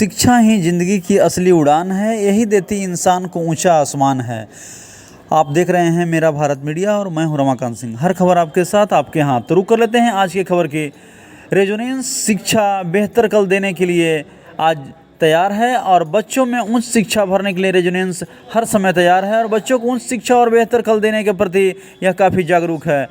शिक्षा ही ज़िंदगी की असली उड़ान है, यही देती इंसान को ऊंचा आसमान है। आप देख रहे हैं मेरा भारत मीडिया और मैं हूं रमाकांत सिंह। हर खबर आपके साथ, आपके हाथ। तो रुक कर लेते हैं आज की खबर की। रेजोनेंस शिक्षा बेहतर कल देने के लिए आज तैयार है और बच्चों में उच्च शिक्षा भरने के लिए रेजोनेंस हर समय तैयार है और बच्चों को उच्च शिक्षा और बेहतर कल देने के प्रति यह काफ़ी जागरूक है।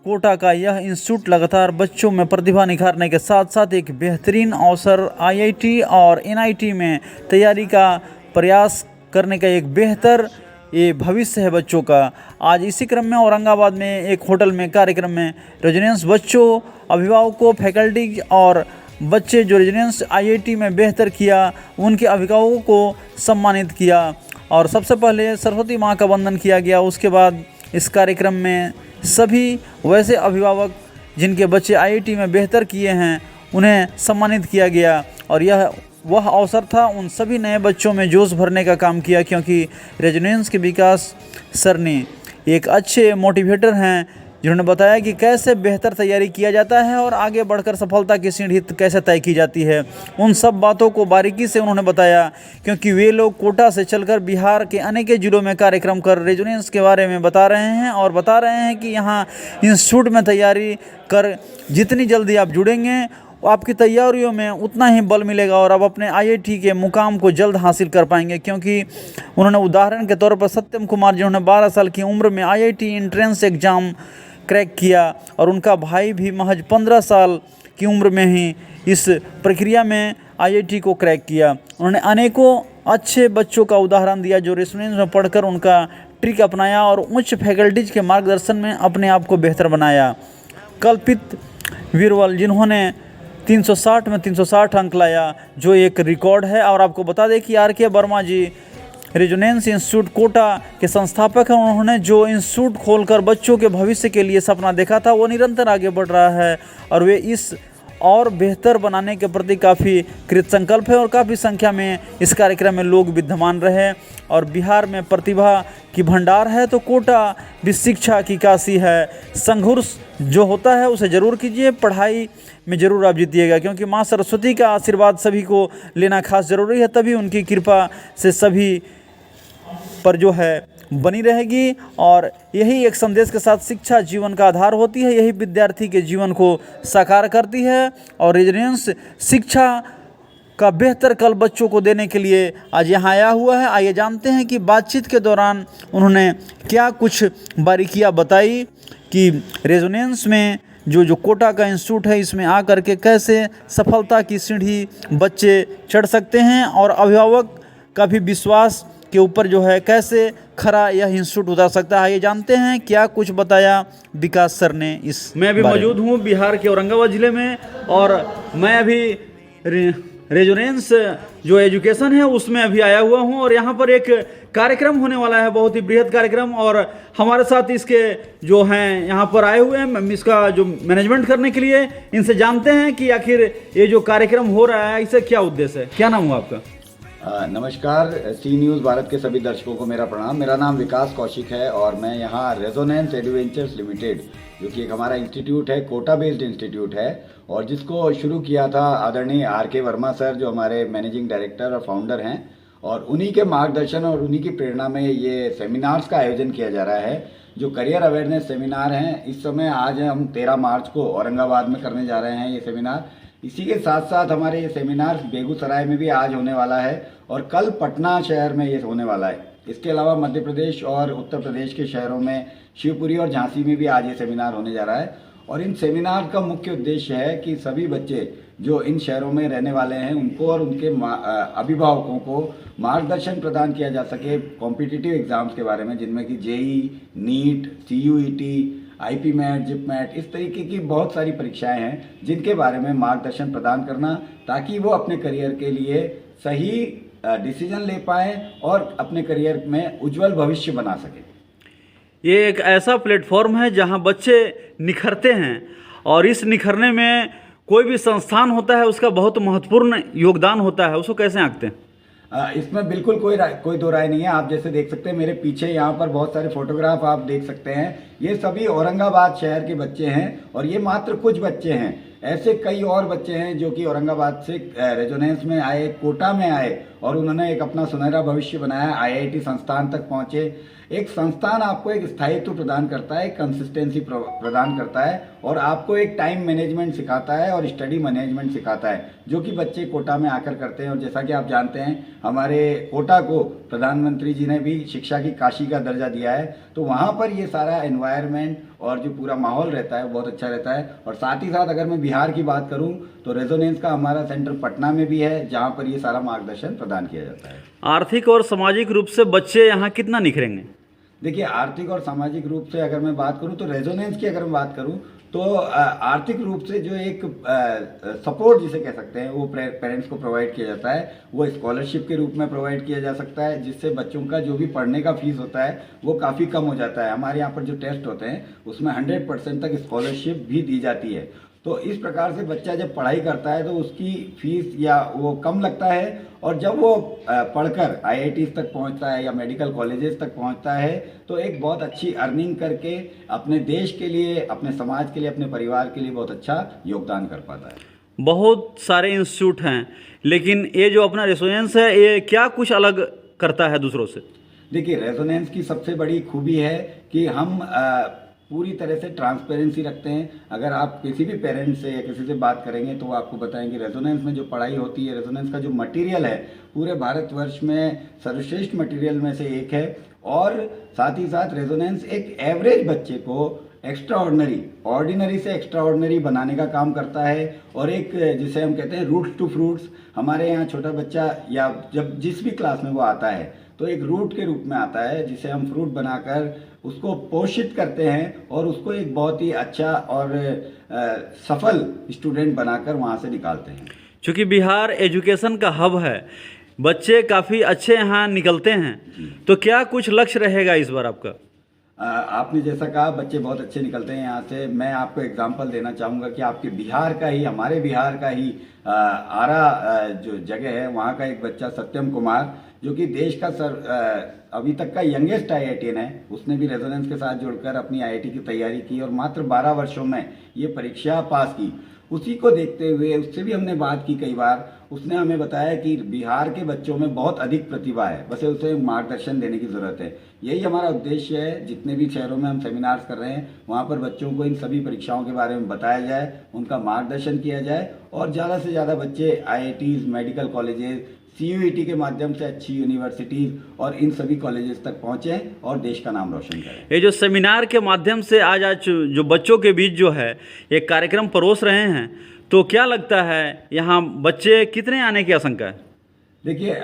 कोटा का यह इंस्टीट्यूट लगातार बच्चों में प्रतिभा निखारने के साथ साथ एक बेहतरीन अवसर आईआईटी और एनआईटी में तैयारी का प्रयास करने का एक बेहतर ये भविष्य है बच्चों का। आज इसी क्रम में औरंगाबाद में एक होटल में कार्यक्रम में रेजोनेंस बच्चों, अभिभावकों, फैकल्टी और बच्चे जो रेजोनेंस आईआईटी में बेहतर किया उनके अभिभावकों को सम्मानित किया और सबसे पहले सरस्वती माँ का वंदन किया गया। उसके बाद इस कार्यक्रम में सभी वैसे अभिभावक जिनके बच्चे आईआईटी में बेहतर किए हैं उन्हें सम्मानित किया गया और यह वह अवसर था उन सभी नए बच्चों में जोश भरने का काम किया, क्योंकि रेजोनेंस के विकास सरनी एक अच्छे मोटिवेटर हैं जिन्होंने बताया कि कैसे बेहतर तैयारी किया जाता है और आगे बढ़कर सफलता की सीढ़ी कैसे तय की जाती है। उन सब बातों को बारीकी से उन्होंने बताया, क्योंकि वे लोग कोटा से चलकर बिहार के अनेक जिलों में कार्यक्रम कर रेजोनेंस के बारे में बता रहे हैं और बता रहे हैं कि यहाँ इंस्टीट्यूट में तैयारी कर जितनी जल्दी आप जुड़ेंगे आपकी तैयारियों में उतना ही बल मिलेगा और आप अपने आईआईटी के मुकाम को जल्द हासिल कर पाएंगे। क्योंकि उन्होंने उदाहरण के तौर पर सत्यम कुमार जिन्होंने 12 साल की उम्र में आईआईटी एंट्रेंस एग्ज़ाम क्रैक किया और उनका भाई भी महज 15 साल की उम्र में ही इस प्रक्रिया में आईआईटी को क्रैक किया। उन्होंने अनेकों अच्छे बच्चों का उदाहरण दिया जो रेजोनेंस में पढ़कर उनका ट्रिक अपनाया और उच्च फैकल्टीज के मार्गदर्शन में अपने आप को बेहतर बनाया। कल्पित वीरवल जिन्होंने 360 में 360 अंक लाया जो एक रिकॉर्ड है। और आपको बता दें कि आर के वर्मा जी रेजोनेंस इंस्टीट्यूट कोटा के संस्थापक हैं। उन्होंने जो इंस्टीट्यूट खोलकर बच्चों के भविष्य के लिए सपना देखा था वो निरंतर आगे बढ़ रहा है और वे इस और बेहतर बनाने के प्रति काफ़ी कृत संकल्प है और काफ़ी संख्या में इस कार्यक्रम में लोग विद्यमान रहे। और बिहार में प्रतिभा की भंडार है तो कोटा भी शिक्षा की काशी है। संघर्ष जो होता है उसे ज़रूर कीजिए, पढ़ाई में ज़रूर आप जीतिएगा, क्योंकि माँ सरस्वती का आशीर्वाद सभी को लेना खास ज़रूरी है, तभी उनकी कृपा से सभी पर जो है बनी रहेगी। और यही एक संदेश के साथ शिक्षा जीवन का आधार होती है, यही विद्यार्थी के जीवन को साकार करती है और रेजोनेंस शिक्षा का बेहतर कल बच्चों को देने के लिए आज यहाँ आया हुआ है। आइए जानते हैं कि बातचीत के दौरान उन्होंने क्या कुछ बारीकियाँ बताई कि रेजोनेंस में जो कोटा का इंस्टीट्यूट है इसमें आकर के कैसे सफलता की सीढ़ी बच्चे चढ़ सकते हैं और अभिभावक का भी विश्वास के ऊपर जो है कैसे खरा यह इंस्टीट्यूट उतार सकता है। ये जानते हैं क्या कुछ बताया विकास सर ने इस। मैं अभी मौजूद हूँ बिहार के औरंगाबाद ज़िले में और मैं अभी रेजोनेंस जो एजुकेशन है उसमें अभी आया हुआ हूँ और यहाँ पर एक कार्यक्रम होने वाला है, बहुत ही बृहद कार्यक्रम। और हमारे साथ इसके जो हैं यहाँ पर आए हुए हैं इसका जो मैनेजमेंट करने के लिए, इनसे जानते हैं कि आखिर ये जो कार्यक्रम हो रहा है इससे क्या उद्देश्य है। क्या नाम हुआ आपका? नमस्कार, सी न्यूज़ भारत के सभी दर्शकों को मेरा प्रणाम। मेरा नाम विकास कौशिक है और मैं यहाँ रेजोनेंस एडवेंचर्स लिमिटेड जो कि एक हमारा इंस्टीट्यूट है, कोटा बेस्ड इंस्टीट्यूट है और जिसको शुरू किया था आदरणीय आर के वर्मा सर जो हमारे मैनेजिंग डायरेक्टर और फाउंडर हैं, और उन्हीं के मार्गदर्शन और उन्हीं की प्रेरणा में ये सेमिनार्स का आयोजन किया जा रहा है जो करियर अवेयरनेस सेमिनार हैं। इस समय आज हम 13 मार्च को औरंगाबाद में करने जा रहे हैं ये सेमिनार। इसी के साथ साथ हमारे ये सेमिनार बेगूसराय में भी आज होने वाला है और कल पटना शहर में ये होने वाला है। इसके अलावा मध्य प्रदेश और उत्तर प्रदेश के शहरों में शिवपुरी और झांसी में भी आज ये सेमिनार होने जा रहा है। और इन सेमिनार का मुख्य उद्देश्य है कि सभी बच्चे जो इन शहरों में रहने वाले हैं उनको और उनके अभिभावकों को मार्गदर्शन प्रदान किया जा सके कॉम्पिटिटिव एग्ज़ाम्स के बारे में, जिनमें कि JEE, NEET, CUET, IPMAT, JIPMAT, इस तरीके की बहुत सारी परीक्षाएं हैं जिनके बारे में मार्गदर्शन प्रदान करना ताकि वो अपने करियर के लिए सही डिसीजन ले पाएँ और अपने करियर में उज्जवल भविष्य बना सकें। ये एक ऐसा प्लेटफॉर्म है जहां बच्चे निखरते हैं और इस निखरने में कोई भी संस्थान होता है उसका बहुत महत्वपूर्ण योगदान होता है। उसको कैसे आंकते हैं? इसमें बिल्कुल कोई दो राय नहीं है। आप जैसे देख सकते हैं मेरे पीछे यहाँ पर बहुत सारे फोटोग्राफ आप देख सकते हैं। ये सभी औरंगाबाद शहर के बच्चे हैं और ये मात्र कुछ बच्चे हैं ऐसे कई और बच्चे हैं जो कि औरंगाबाद से रेजोनेंस में आए, कोटा में आए और उन्होंने एक अपना सुनहरा भविष्य बनाया, आईआईटी संस्थान तक पहुंचे। एक संस्थान आपको एक स्थायित्व प्रदान करता है, कंसिस्टेंसी प्रदान करता है और आपको एक टाइम मैनेजमेंट सिखाता है और स्टडी मैनेजमेंट सिखाता है, जो कि बच्चे कोटा में आकर करते हैं। और जैसा कि आप जानते हैं, हमारे कोटा को प्रधानमंत्री जी ने भी शिक्षा की काशी का दर्जा दिया है, तो वहाँ पर ये सारा एनवायरनमेंट और जो पूरा माहौल रहता है बहुत अच्छा रहता है। और साथ ही साथ अगर मैं बिहार की बात करूं तो रेजोनेंस का हमारा सेंटर पटना में भी है, जहां पर ये सारा मार्गदर्शन प्रदान किया जाता है। आर्थिक और सामाजिक रूप से बच्चे यहाँ कितना निखरेंगे? देखिए, आर्थिक और सामाजिक रूप से अगर मैं बात करूं तो रेजोनेंस की अगर मैं बात करूं तो आर्थिक रूप से जो एक सपोर्ट जिसे कह सकते हैं वो पेरेंट्स को प्रोवाइड किया जाता है, वो स्कॉलरशिप के रूप में प्रोवाइड किया जा सकता है, जिससे बच्चों का जो भी पढ़ने का फीस होता है वो काफ़ी कम हो जाता है। हमारे यहाँ पर जो टेस्ट होते हैं उसमें 100% तक स्कॉलरशिप भी दी जाती है। तो इस प्रकार से बच्चा जब पढ़ाई करता है तो उसकी फीस या वो कम लगता है, और जब वो पढ़कर आईआईटीज़ तक पहुंचता है या मेडिकल कॉलेजेस तक पहुंचता है तो एक बहुत अच्छी अर्निंग करके अपने देश के लिए, अपने समाज के लिए, अपने परिवार के लिए बहुत अच्छा योगदान कर पाता है। बहुत सारे इंस्टीट्यूट हैं, लेकिन ये जो अपना रेजोनेंस है ये क्या कुछ अलग करता है दूसरों से? देखिए, रेजोनेंस की सबसे बड़ी खूबी है कि हम पूरी तरह से ट्रांसपेरेंसी रखते हैं। अगर आप किसी भी पेरेंट्स से या किसी से बात करेंगे तो वो आपको बताएंगे रेजोनेंस में जो पढ़ाई होती है, रेजोनेंस का जो मटेरियल है पूरे भारतवर्ष में सर्वश्रेष्ठ मटेरियल में से एक है। और साथ ही साथ रेजोनेंस एक एवरेज बच्चे को ऑर्डिनरी से एक्स्ट्रा ऑर्डिनरी बनाने का काम करता है। और एक जिसे हम कहते हैं रूट्स टू फ्रूट्स, हमारे यहाँ छोटा बच्चा या जब जिस भी क्लास में वो आता है तो एक रूट के रूप में आता है, जिसे हम फ्रूट बनाकर उसको पोषित करते हैं और उसको एक बहुत ही अच्छा और सफल स्टूडेंट बनाकर वहाँ से निकालते हैं। चूँकि बिहार एजुकेशन का हब है, बच्चे काफ़ी अच्छे यहाँ निकलते हैं, तो क्या कुछ लक्ष्य रहेगा इस बार आपका? आपने जैसा कहा बच्चे बहुत अच्छे निकलते हैं यहाँ से। मैं आपको एग्जांपल देना चाहूँगा कि आपके बिहार का ही, हमारे बिहार का ही आरा जो जगह है वहाँ का एक बच्चा सत्यम कुमार, जो कि देश का अभी तक का यंगेस्ट आईआईटीएन है, उसने भी रेजोनेंस के साथ जुड़कर अपनी आईआईटी की तैयारी की और मात्र 12 वर्षों में ये परीक्षा पास की। उसी को देखते हुए उससे भी हमने बात की कई बार, उसने हमें बताया कि बिहार के बच्चों में बहुत अधिक प्रतिभा है, बस उसे मार्गदर्शन देने की ज़रूरत है। यही हमारा उद्देश्य है। जितने भी शहरों में हम सेमिनार्स कर रहे हैं वहाँ पर बच्चों को इन सभी परीक्षाओं के बारे में बताया जाए, उनका मार्गदर्शन किया जाए और ज़्यादा से ज़्यादा बच्चे आईआईटीज़, मेडिकल कॉलेजेस, सीयूईटी के माध्यम से अच्छी यूनिवर्सिटीज़ और इन सभी कॉलेजेस तक पहुँचें और देश का नाम रोशन करें। ये जो सेमिनार के माध्यम से आज जो बच्चों के बीच जो है एक कार्यक्रम परोस रहे हैं, तो क्या लगता है यहाँ बच्चे कितने आने की आशंका है? देखिए,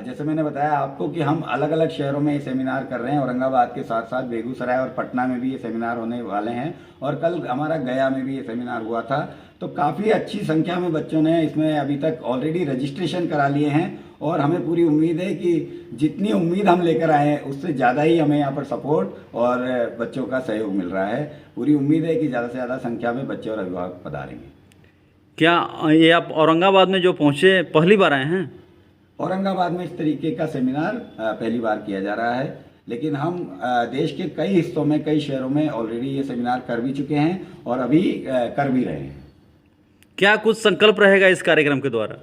जैसे मैंने बताया आपको कि हम अलग अलग शहरों में ये सेमिनार कर रहे हैं। औरंगाबाद के साथ साथ बेगूसराय और पटना में भी ये सेमिनार होने वाले हैं और कल हमारा गया में भी ये सेमिनार हुआ था। तो काफ़ी अच्छी संख्या में बच्चों ने इसमें अभी तक ऑलरेडी रजिस्ट्रेशन करा लिए हैं और हमें पूरी उम्मीद है कि जितनी उम्मीद हम लेकर आए हैं उससे ज़्यादा ही हमें यहाँ पर सपोर्ट और बच्चों का सहयोग मिल रहा है। पूरी उम्मीद है कि ज़्यादा से ज़्यादा संख्या में बच्चे और अभिभावक पधारेंगे। क्या ये आप औरंगाबाद में जो पहुँचे पहली बार आए हैं? औरंगाबाद में इस तरीके का सेमिनार पहली बार किया जा रहा है, लेकिन हम देश के कई हिस्सों में, कई शहरों में ऑलरेडी ये सेमिनार कर भी चुके हैं और अभी कर भी रहे हैं। क्या कुछ संकल्प रहेगा इस कार्यक्रम के द्वारा?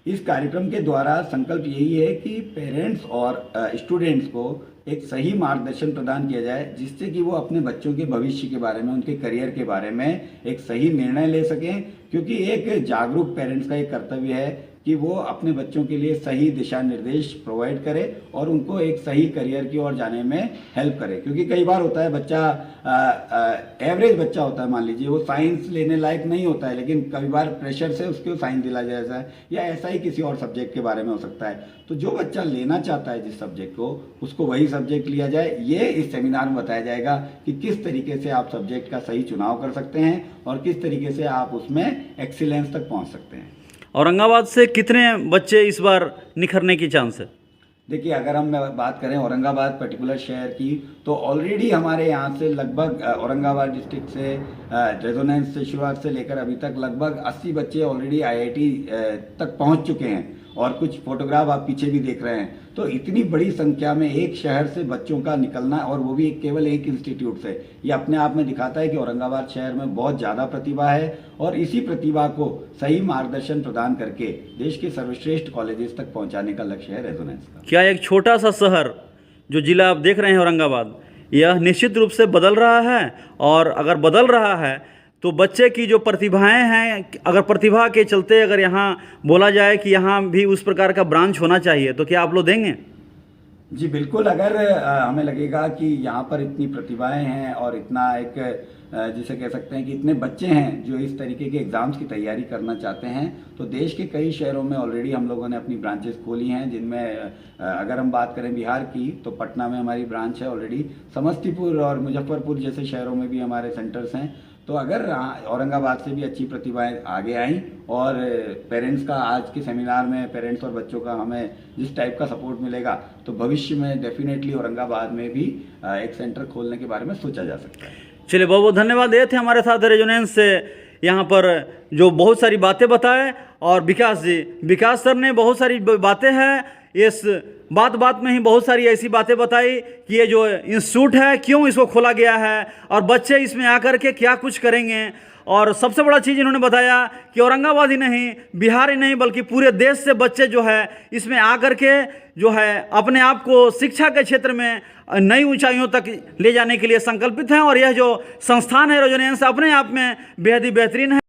इस कार्यक्रम के द्वारा संकल्प यही है कि पेरेंट्स और स्टूडेंट्स को एक सही मार्गदर्शन प्रदान किया जाए, जिससे कि वो अपने बच्चों के भविष्य के बारे में, उनके करियर के बारे में एक सही निर्णय ले सकें। क्योंकि एक जागरूक पेरेंट्स का एक कर्तव्य है कि वो अपने बच्चों के लिए सही दिशा निर्देश प्रोवाइड करे और उनको एक सही करियर की ओर जाने में हेल्प करे। क्योंकि कई बार होता है बच्चा एवरेज बच्चा होता है, मान लीजिए वो साइंस लेने लायक नहीं होता है, लेकिन कई बार प्रेशर से उसको साइंस दिला जाता है या ऐसा ही किसी और सब्जेक्ट के बारे में हो सकता है। तो जो बच्चा लेना चाहता है जिस सब्जेक्ट को, उसको वही सब्जेक्ट लिया जाए। ये इस सेमिनार में बताया जाएगा कि किस तरीके से आप सब्जेक्ट का सही चुनाव कर सकते हैं और किस तरीके से आप उसमें एक्सीलेंस तक पहुँच सकते हैं। औरंगाबाद से कितने बच्चे इस बार निखरने की चांस है? देखिए, अगर हम बात करें औरंगाबाद पर्टिकुलर शहर की, तो ऑलरेडी हमारे यहाँ से लगभग औरंगाबाद डिस्ट्रिक्ट से रेजोनेंस से शुरुआत से लेकर अभी तक लगभग 80 बच्चे ऑलरेडी आईआईटी तक पहुँच चुके हैं और कुछ फोटोग्राफ आप पीछे भी देख रहे हैं। तो इतनी बड़ी संख्या में एक शहर से बच्चों का निकलना, और वो भी केवल एक इंस्टीट्यूट से, ये अपने आप में दिखाता है कि औरंगाबाद शहर में बहुत ज़्यादा प्रतिभा है, और इसी प्रतिभा को सही मार्गदर्शन प्रदान करके देश के सर्वश्रेष्ठ कॉलेजेस तक पहुंचाने का लक्ष्य है रेजोनेंस का। क्या एक छोटा सा शहर जो जिला आप देख रहे हैं औरंगाबाद, यह निश्चित रूप से बदल रहा है, और अगर बदल रहा है तो बच्चे की जो प्रतिभाएं हैं, अगर प्रतिभा के चलते अगर यहाँ बोला जाए कि यहाँ भी उस प्रकार का ब्रांच होना चाहिए, तो क्या आप लोग देंगे? जी बिल्कुल। अगर हमें लगेगा कि यहाँ पर इतनी प्रतिभाएं हैं और इतना एक जिसे कह सकते हैं कि इतने बच्चे हैं जो इस तरीके के एग्ज़ाम्स की तैयारी करना चाहते हैं, तो देश के कई शहरों में ऑलरेडी हम लोगों ने अपनी ब्रांचेस खोली हैं, जिनमें अगर हम बात करें बिहार की तो पटना में हमारी ब्रांच है ऑलरेडी, समस्तीपुर और मुजफ्फरपुर जैसे शहरों में भी हमारे सेंटर्स हैं। तो अगर औरंगाबाद से भी अच्छी प्रतिभाएं आगे आईं, और पेरेंट्स का आज के सेमिनार में पेरेंट्स और बच्चों का हमें जिस टाइप का सपोर्ट मिलेगा, तो भविष्य में डेफिनेटली औरंगाबाद में भी एक सेंटर खोलने के बारे में सोचा जा सकता है। चलिए, बहुत बहुत धन्यवाद। ये थे हमारे साथ रेजोनेंस से यहाँ पर जो बहुत सारी बातें बताए, और विकास सर ने बहुत सारी बातें हैं, इस बात में ही बहुत सारी ऐसी बातें बताई कि ये जो इंस्टीट्यूट है क्यों इसको खोला गया है, और बच्चे इसमें आकर के क्या कुछ करेंगे। और सबसे बड़ा चीज़ इन्होंने बताया कि औरंगाबाद ही नहीं, बिहार ही नहीं, बल्कि पूरे देश से बच्चे जो है इसमें आकर के जो है अपने आप को शिक्षा के क्षेत्र में नई ऊंचाइयों तक ले जाने के लिए संकल्पित हैं। और यह जो संस्थान है रेजोनेंस अपने आप में बेहद ही बेहतरीन है।